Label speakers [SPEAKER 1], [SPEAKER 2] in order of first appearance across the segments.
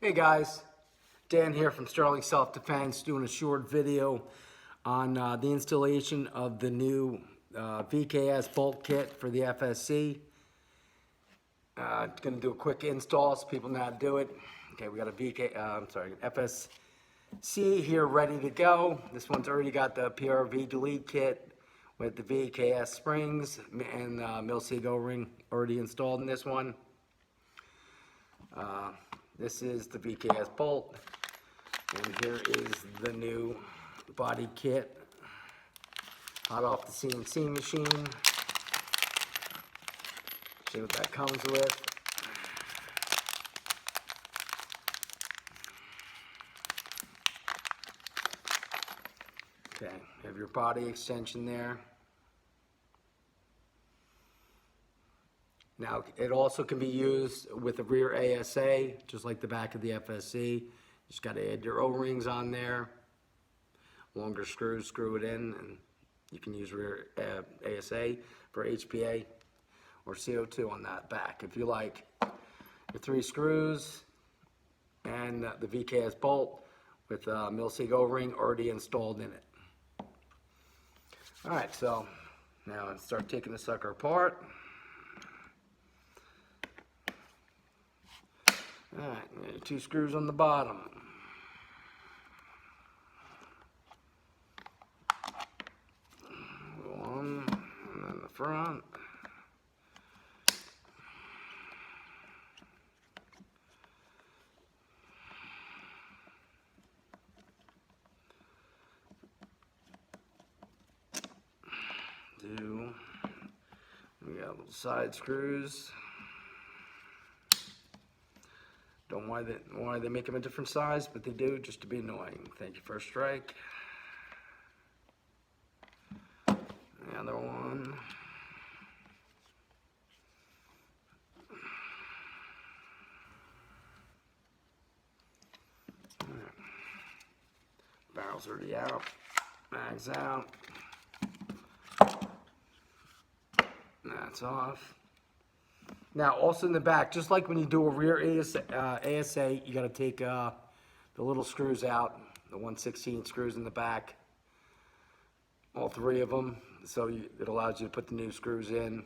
[SPEAKER 1] Hey guys, Dan here from Sterling Self Defense doing a short video on the installation of the new VKS bolt kit for the FSC. Going to do a quick install so people know how to do it. Okay, we got a FSC here ready to go. This one's already got the PRV delete kit with the VKS springs and Milsig O-ring already installed in this one. This is the VKS bolt, and here is the new body kit, hot off the CNC machine. See what that comes with. Okay, you have your body extension there. Now, it also can be used with a rear ASA, just like the back of the FSC. Just got to add your O-rings on there. Longer screws, screw it in, and you can use rear ASA for HPA or CO2 on that back. If you like your 3 screws and the VKS bolt with a Milsig O-ring already installed in it. All right, so now let's start taking the sucker apart. All right, 2 screws on the bottom. One, and then the front. We got little side screws. Don't know why they make them a different size, but they do, just to be annoying. Thank you, First Strike. The other one. Barrel's already out. Mag's out. That's off. Now, also in the back, just like when you do a rear ASA, you got to take the little screws out, the 1/16 screws in the back, all 3 of them, so it allows you to put the new screws in.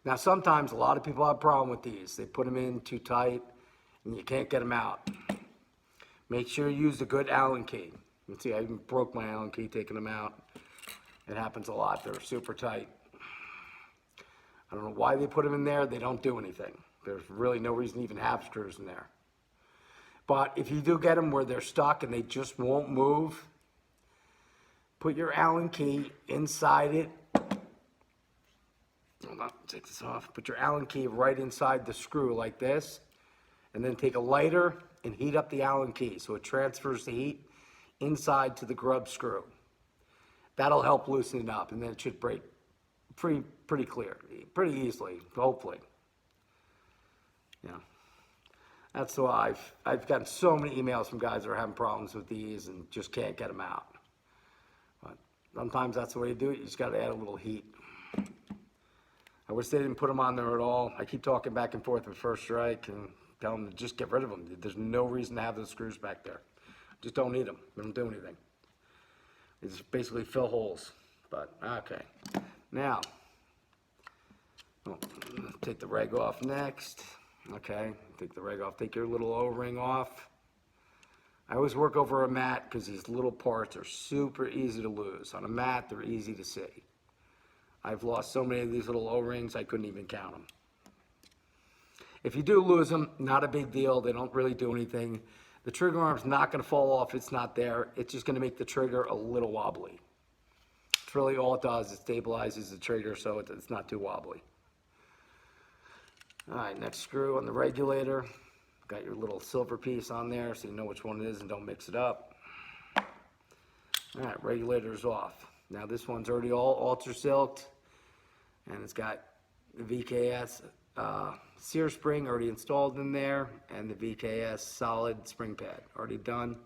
[SPEAKER 1] Now, sometimes a lot of people have a problem with these. They put them in too tight, and you can't get them out. Make sure you use a good Allen key. You can see I even broke my Allen key taking them out. It happens a lot. They're super tight. I don't know why they put them in there. They don't do anything. There's really no reason to even have screws in there. But if you do get them where they're stuck and they just won't move, put your Allen key inside it. Hold on, take this off. Put your Allen key right inside the screw like this, and then take a lighter and heat up the Allen key so it transfers the heat inside to the grub screw. That'll help loosen it up, and then it should break pretty clear, pretty easily, hopefully. Yeah, that's why I've gotten so many emails from guys that are having problems with these and just can't get them out. But sometimes that's the way to do it. You just got to add a little heat. I wish they didn't put them on there at all. I keep talking back and forth with First Strike and tell them to just get rid of them. There's no reason to have those screws back there. Just don't need them. They don't do anything. They just basically fill holes. But okay. Now, take the reg off next. Okay, take the reg off. Take your little O-ring off. I always work over a mat because these little parts are super easy to lose. On a mat, they're easy to see. I've lost so many of these little O-rings, I couldn't even count them. If you do lose them, not a big deal. They don't really do anything. The trigger arm's not going to fall off. It's not there. It's just going to make the trigger a little wobbly. It's really all it does. It stabilizes the trigger so it's not too wobbly. All right, next screw on the regulator. Got your little silver piece on there so you know which one it is and don't mix it up. All right, regulator's off. Now this one's already all ultra silked, and it's got the VKS sear spring already installed in there, and the VKS solid spring pad already done.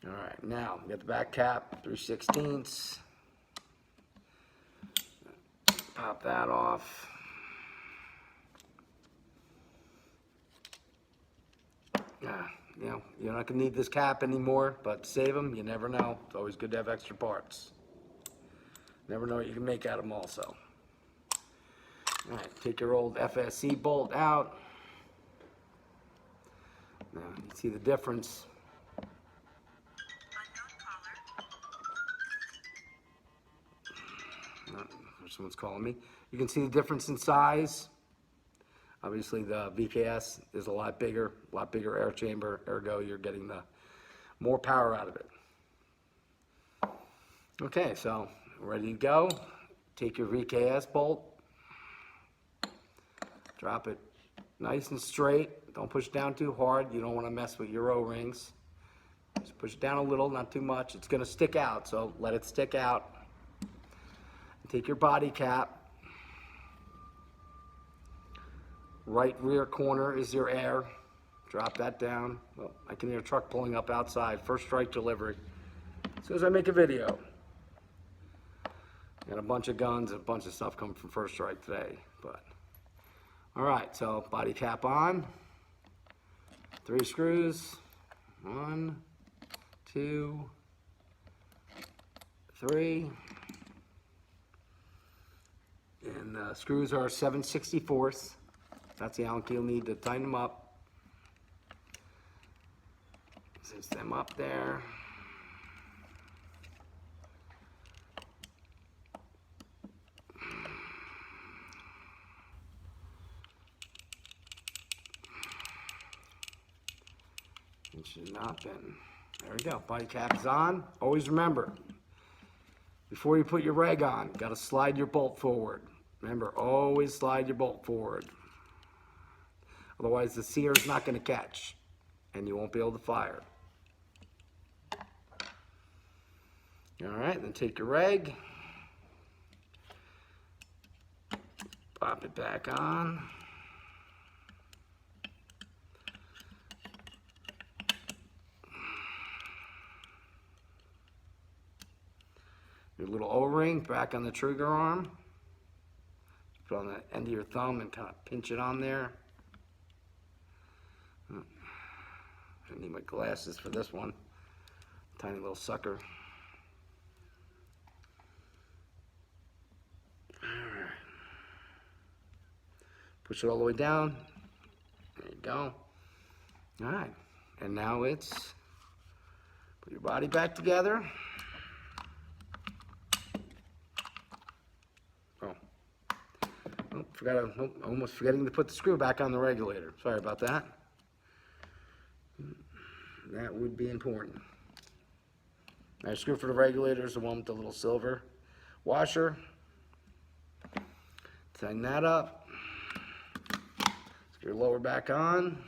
[SPEAKER 1] All right, now we got the back cap, 3/16. Pop that off. You know, you're not gonna need this cap anymore, but save them, you never know. It's always good to have extra parts. Never know what you can make out of them also. All right, take your old FSC bolt out. Now, you see the difference. Someone's calling me. You can see the difference in size. Obviously, the VKS is a lot bigger air chamber, ergo you're getting the more power out of it. Okay, so ready to go. Take your VKS bolt, drop it nice and straight. Don't push it down too hard. You don't want to mess with your O-rings. Just push it down a little, not too much. It's going to stick out, so let it stick out. Take your body cap. Right rear corner is your air. Drop that down. Well, I can hear a truck pulling up outside. First strike delivery. As soon as I make a video. Got a bunch of guns and a bunch of stuff coming from First Strike today. But all right, so body cap on. 3 screws. 1, 2, 3. And the screws are 7/64. That's the Allen key you'll need to tighten them up. Cinch them up there. Cinch it up and there we go. Body cap is on. Always remember, before you put your reg on, you gotta slide your bolt forward. Remember, always slide your bolt forward. Otherwise, the sear's not gonna catch, and you won't be able to fire. All right, then take your reg, pop it back on. Your little O-ring back on the trigger arm. Put on the end of your thumb and kind of pinch it on there. I need my glasses for this one. Tiny little sucker. Alright. Push it all the way down. There you go. Alright. And now it's put your body back together. Almost forgetting to put the screw back on the regulator. Sorry about that. That would be important. Now, screw for the regulator is the one with the little silver washer. Tighten that up. Screw lower back on.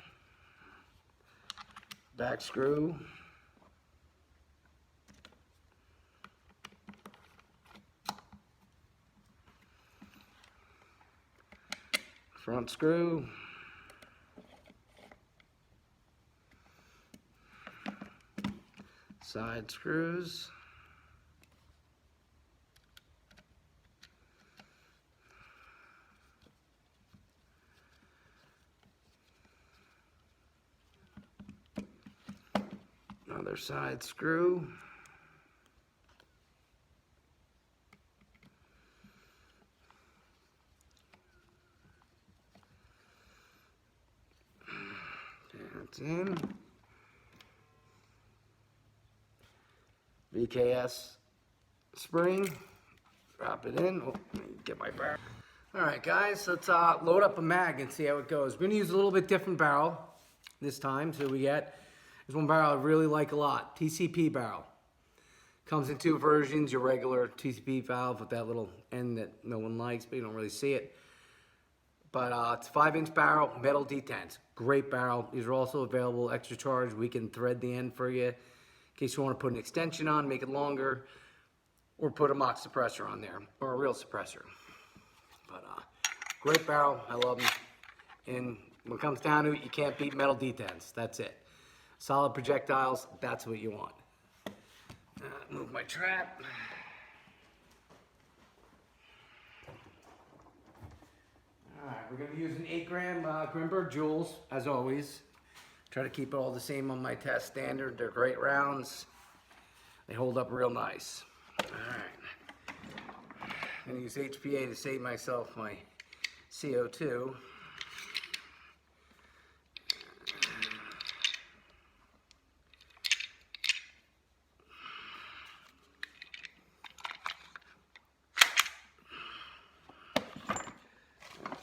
[SPEAKER 1] Back screw. Front screw. Side screws. Another side screw. That's in. VKS spring. Drop it in. Oh, let me get my barrel. All right, guys, let's load up a mag and see how it goes. We're gonna use a little bit different barrel this time. So we get, there's one barrel I really like a lot, TCP barrel. Comes in 2 versions, your regular TCP valve with that little end that no one likes, but you don't really see it. But it's a 5-inch barrel, metal detents. Great barrel. These are also available extra charge. We can thread the end for you in case you want to put an extension on, make it longer, or put a mock suppressor on there, or a real suppressor. But great barrel, I love them. And when it comes down to it, you can't beat metal detents. That's it. Solid projectiles, that's what you want. Move my trap. All right, we're gonna use an 8-gram Grimberg Jewels, as always. Try to keep it all the same on my test standard. They're great rounds. They hold up real nice. All right. I'm going to use HPA to save myself my CO2.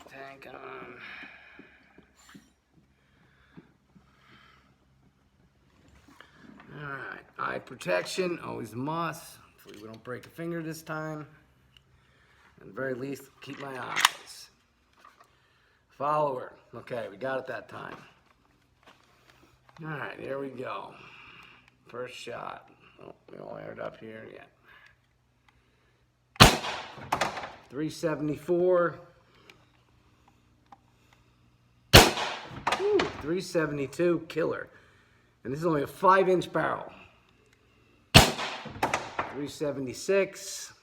[SPEAKER 1] Tank on. Alright, eye protection, always a must. Hopefully we don't break a finger this time. At the very least, keep my eyes. Follower. Okay, we got it that time. Alright, here we go. First shot. Oh, we don't air it up here yet. 374. Ooh, 372, killer. And this is only a 5-inch barrel. 376.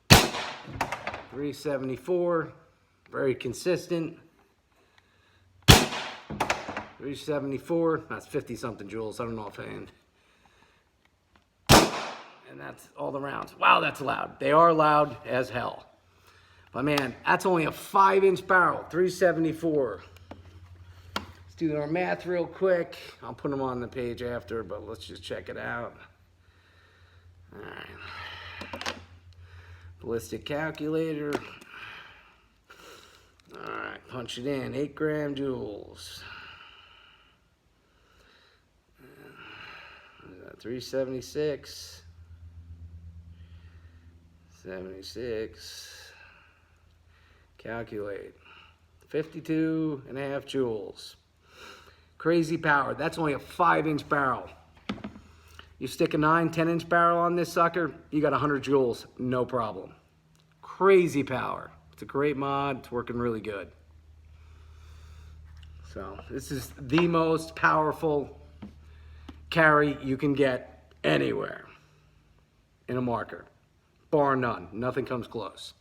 [SPEAKER 1] 374. Very consistent. 374. That's 50-something joules. I don't know offhand. And that's all the rounds. Wow, that's loud. They are loud as hell. But man, that's only a 5-inch barrel. 374. Let's do our math real quick. I'll put them on the page after, but let's just check it out. All right. Ballistic calculator. All right, punch it in. 8 gram joules. 376. 76. Calculate. 52.5 joules. Crazy power. That's only a 5-inch barrel. You stick a 9, 10-inch barrel on this sucker, you got 100 joules, no problem. Crazy power. It's a great mod. It's working really good. So this is the most powerful carry you can get anywhere in a marker. Bar none. Nothing comes close.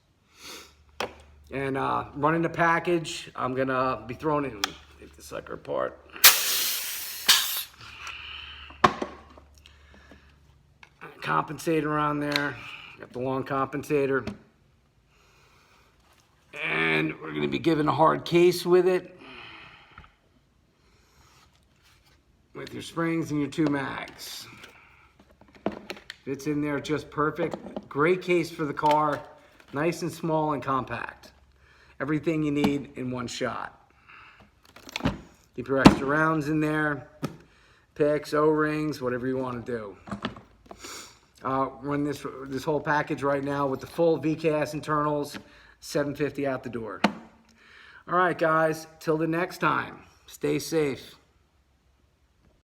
[SPEAKER 1] And running the package, I'm going to be throwing it, take the sucker apart. Compensator on there. Got the long compensator. And we're going to be given a hard case with it. With your springs and your 2 mags. Fits in there just perfect. Great case for the car. Nice and small and compact. Everything you need in one shot. Keep your extra rounds in there. Picks, O-rings, whatever you want to do. Run this whole package right now with the full VKS internals. $750 out the door. All right, guys. Till the next time. Stay safe.